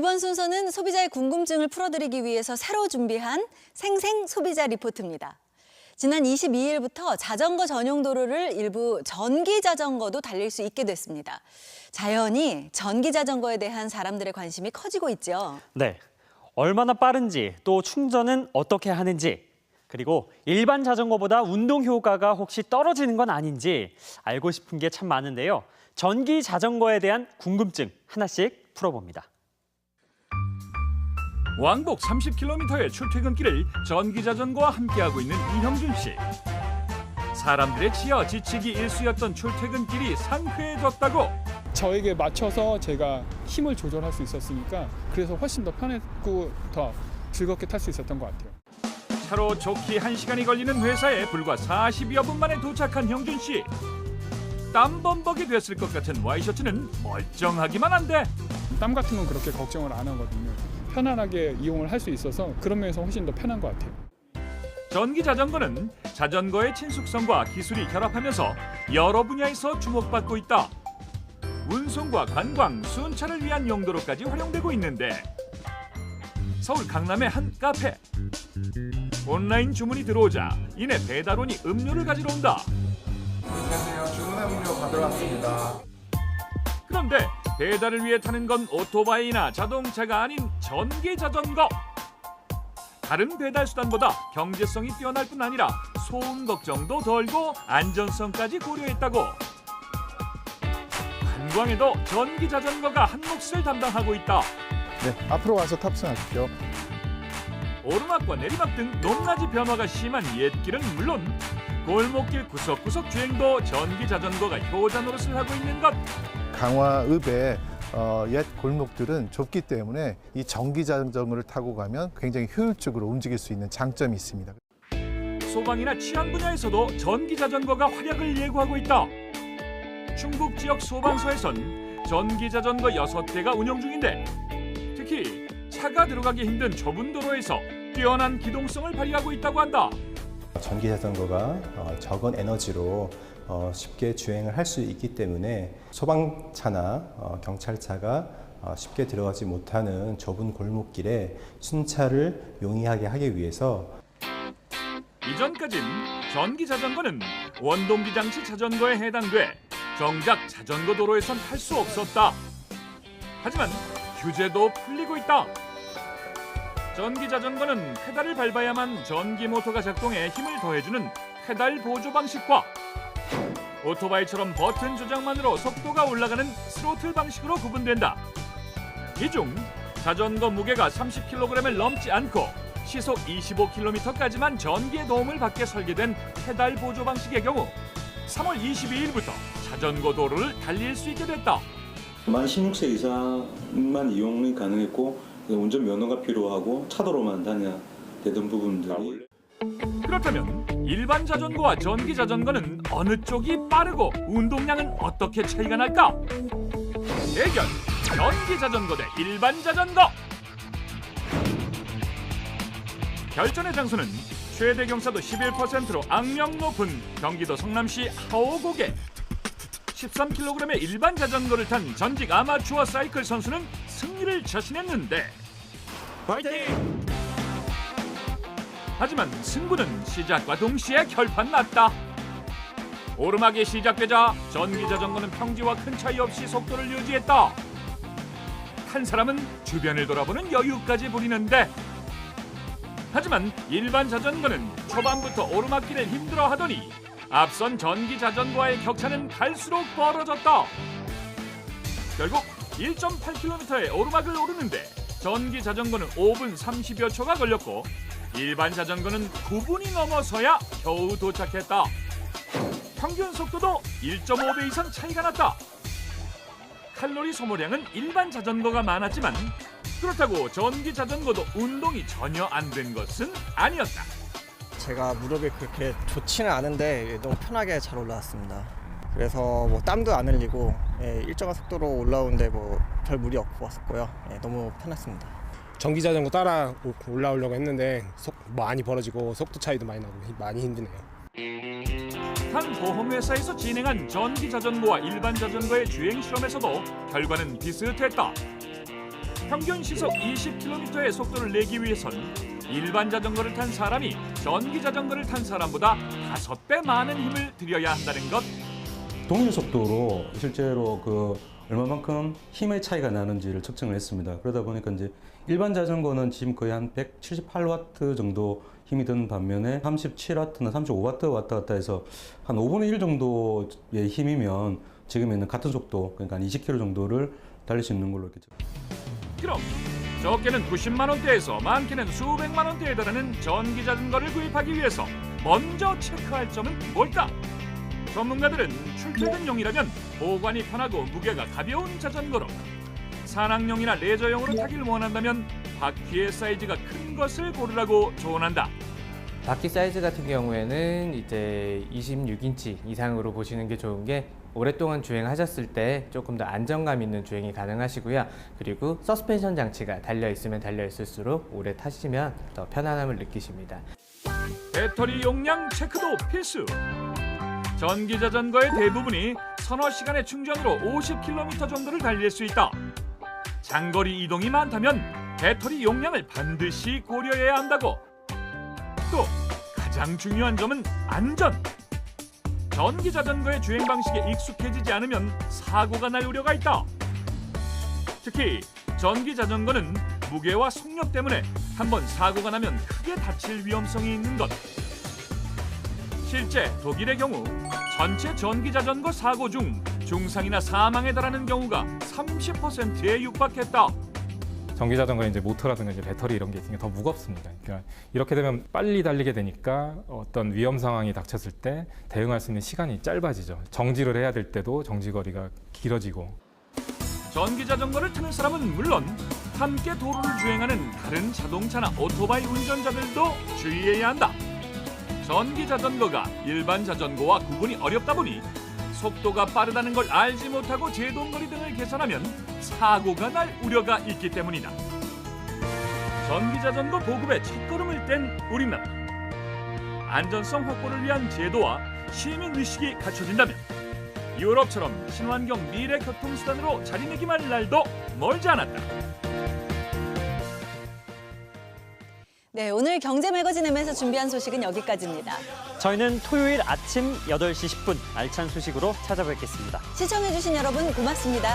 이번 순서는 소비자의 궁금증을 풀어드리기 위해서 새로 준비한 생생 소비자 리포트입니다. 지난 22일부터 자전거 전용 도로를 일부 전기 자전거도 달릴 수 있게 됐습니다. 자연히 전기 자전거에 대한 사람들의 관심이 커지고 있죠. 네, 얼마나 빠른지 또 충전은 어떻게 하는지 그리고 일반 자전거보다 운동 효과가 혹시 떨어지는 건 아닌지 알고 싶은 게 참 많은데요. 전기 자전거에 대한 궁금증 하나씩 풀어봅니다. 왕복 30km의 출퇴근길을 전기 자전거와 함께하고 있는 이형준 씨. 사람들의 지어 지치기 일쑤였던 출퇴근길이 상쾌해졌다고. 저에게 맞춰서 제가 힘을 조절할 수 있었으니까 그래서 훨씬 더 편했고 더 즐겁게 탈 수 있었던 것 같아요. 차로 좋기 1시간이 걸리는 회사에 불과 40여 분 만에 도착한 형준 씨. 땀범벅이 됐을 것 같은 와이셔츠는 멀쩡하기만 한데 땀 같은 건 그렇게 걱정을 안 하거든요. 편안하게 이용을 할 수 있어서 그런 면에서 훨씬 더 편한 것 같아요. 전기 자전거는 자전거의 친숙성과 기술이 결합하면서 여러 분야에서 주목받고 있다. 운송과 관광, 순찰을 위한 용도로까지 활용되고 있는데 서울 강남의 한 카페. 온라인 주문이 들어오자 이내 배달원이 음료를 가지러 온다. 안녕하세요. 주문한 음료 받으러 왔습니다. 그런데 배달을 위해 타는 건 오토바이나 자동차가 아닌 전기 자전거. 다른 배달 수단보다 경제성이 뛰어날 뿐 아니라 소음 걱정도 덜고 안전성까지 고려했다고. 관광에도 전기 자전거가 한 몫을 담당하고 있다. 네, 앞으로 와서 탑승하십시오. 오르막과 내리막 등 높낮이 변화가 심한 옛길은 물론 골목길 구석구석 주행도 전기 자전거가 효자 노릇을 하고 있는 것. 강화읍의 옛 골목들은 좁기 때문에 이 전기 자전거를 타고 가면 굉장히 효율적으로 움직일 수 있는 장점이 있습니다. 소방이나 치안 분야에서도 전기 자전거가 활약을 예고하고 있다. 충북 지역 소방서에선 전기 자전거 6대가 운영 중인데 특히 차가 들어가기 힘든 좁은 도로에서 뛰어난 기동성을 발휘하고 있다고 한다. 전기 자전거가 적은 에너지로 쉽게 주행을 할 수 있기 때문에 소방차나 경찰차가 쉽게 들어가지 못하는 좁은 골목길에 순찰을 용이하게 하기 위해서 이전까진 전기 자전거는 원동기 장치 자전거에 해당돼 정작 자전거 도로에선 탈 수 없었다. 하지만 규제도 풀리고 있다. 전기 자전거는 페달을 밟아야만 전기 모터가 작동해 힘을 더해주는 페달 보조 방식과 오토바이처럼 버튼 조작만으로 속도가 올라가는 스로틀 방식으로 구분된다. 이 중 자전거 무게가 30kg을 넘지 않고 시속 25km까지만 전기의 도움을 받게 설계된 페달 보조 방식의 경우 3월 22일부터 자전거 도로를 달릴 수 있게 됐다. 만 16세 이상만 이용이 가능했고 운전면허가 필요하고 차도로만 다녀야 되던 부분들이. 그렇다면 일반 자전거와 전기 자전거는 어느 쪽이 빠르고 운동량은 어떻게 차이가 날까? 대결! 전기 자전거 대 일반 자전거! 결전의 장소는 최대 경사도 11%로 악명 높은 경기도 성남시 하오곡에 13kg의 일반 자전거를 탄 전직 아마추어 사이클 선수는 승리를 자신했는데 파이팅! 하지만 승부는 시작과 동시에 결판 났다. 오르막이 시작되자 전기 자전거는 평지와 큰 차이 없이 속도를 유지했다. 한 사람은 주변을 돌아보는 여유까지 부리는데 하지만 일반 자전거는 초반부터 오르막길을 힘들어하더니 앞선 전기 자전거와의 격차는 갈수록 벌어졌다. 결국 1.8km의 오르막을 오르는데 전기 자전거는 5분 30여 초가 걸렸고 일반 자전거는 9분이 넘어서야 겨우 도착했다. 평균 속도도 1.5배 이상 차이가 났다. 칼로리 소모량은 일반 자전거가 많았지만 그렇다고 전기 자전거도 운동이 전혀 안 된 것은 아니었다. 제가 무릎이 그렇게 좋지는 않은데 너무 편하게 잘 올라왔습니다. 그래서 뭐 땀도 안 흘리고 일정한 속도로 올라오는데 뭐 별 무리 없고 왔었고요. 너무 편했습니다. 전기 자전거 따라 올라오려고 했는데 많이 벌어지고 속도 차이도 많이 나고 많이 힘드네요. 한 보험회사에서 진행한 전기 자전거와 일반 자전거의 주행 실험에서도 결과는 비슷했다. 평균 시속 20km의 속도를 내기 위해선 일반 자전거를 탄 사람이 전기 자전거를 탄 사람보다 5배 많은 힘을 들여야 한다는 것. 동일 속도로 실제로 얼마만큼 힘의 차이가 나는지를 측정을 했습니다. 그러다 보니까 이제 일반 자전거는 지금 거의 한 178W 정도 힘이 드는 반면에 37W나 35W 왔다 갔다 해서 한 5분의 1 정도의 힘이면 지금에는 같은 속도, 그러니까 한 20km 정도를 달릴 수 있는 걸로 이렇게. 그럼 적게는 90만 원대에서 많게는 수백만 원대에 달하는 전기 자전거를 구입하기 위해서 먼저 체크할 점은 뭘까? 전문가들은 출퇴근용이라면 보관이 편하고 무게가 가벼운 자전거로, 산악용이나 레저용으로 타기를 원한다면 바퀴의 사이즈가 큰 것을 고르라고 조언한다. 바퀴 사이즈 같은 경우에는 이제 26인치 이상으로 보시는 게 좋은 게 오랫동안 주행하셨을 때 조금 더 안정감 있는 주행이 가능하시고요. 그리고 서스펜션 장치가 달려있으면 달려있을수록 오래 타시면 더 편안함을 느끼십니다. 배터리 용량 체크도 필수. 전기 자전거의 대부분이 서너 시간의 충전으로 50km 정도를 달릴 수 있다. 장거리 이동이 많다면 배터리 용량을 반드시 고려해야 한다고. 또 가장 중요한 점은 안전. 전기 자전거의 주행 방식에 익숙해지지 않으면 사고가 날 우려가 있다. 특히 전기 자전거는 무게와 속력 때문에 한번 사고가 나면 크게 다칠 위험성이 있는 것. 실제 독일의 경우 전체 전기 자전거 사고 중 중상이나 사망에 달하는 경우가 30%에 육박했다. 전기 자전거의 이제 모터라든가 이제 배터리 이런 게 굉장히 더 무겁습니다. 그러니까 이렇게 되면 빨리 달리게 되니까 어떤 위험 상황이 닥쳤을 때 대응할 수 있는 시간이 짧아지죠. 정지를 해야 될 때도 정지 거리가 길어지고. 전기 자전거를 타는 사람은 물론 함께 도로를 주행하는 다른 자동차나 오토바이 운전자들도 주의해야 한다. 전기 자전거가 일반 자전거와 구분이 어렵다 보니 속도가 빠르다는 걸 알지 못하고 제동거리 등을 계산하면 사고가 날 우려가 있기 때문이다. 전기 자전거 보급에 첫걸음을 뗀 우리나라. 안전성 확보를 위한 제도와 시민 의식이 갖춰진다면 유럽처럼 친환경 미래 교통수단으로 자리매김할 날도 멀지 않았다. 네, 오늘 경제 매거진엠에서 준비한 소식은 여기까지입니다. 저희는 토요일 아침 8시 10분 알찬 소식으로 찾아뵙겠습니다. 시청해주신 여러분 고맙습니다.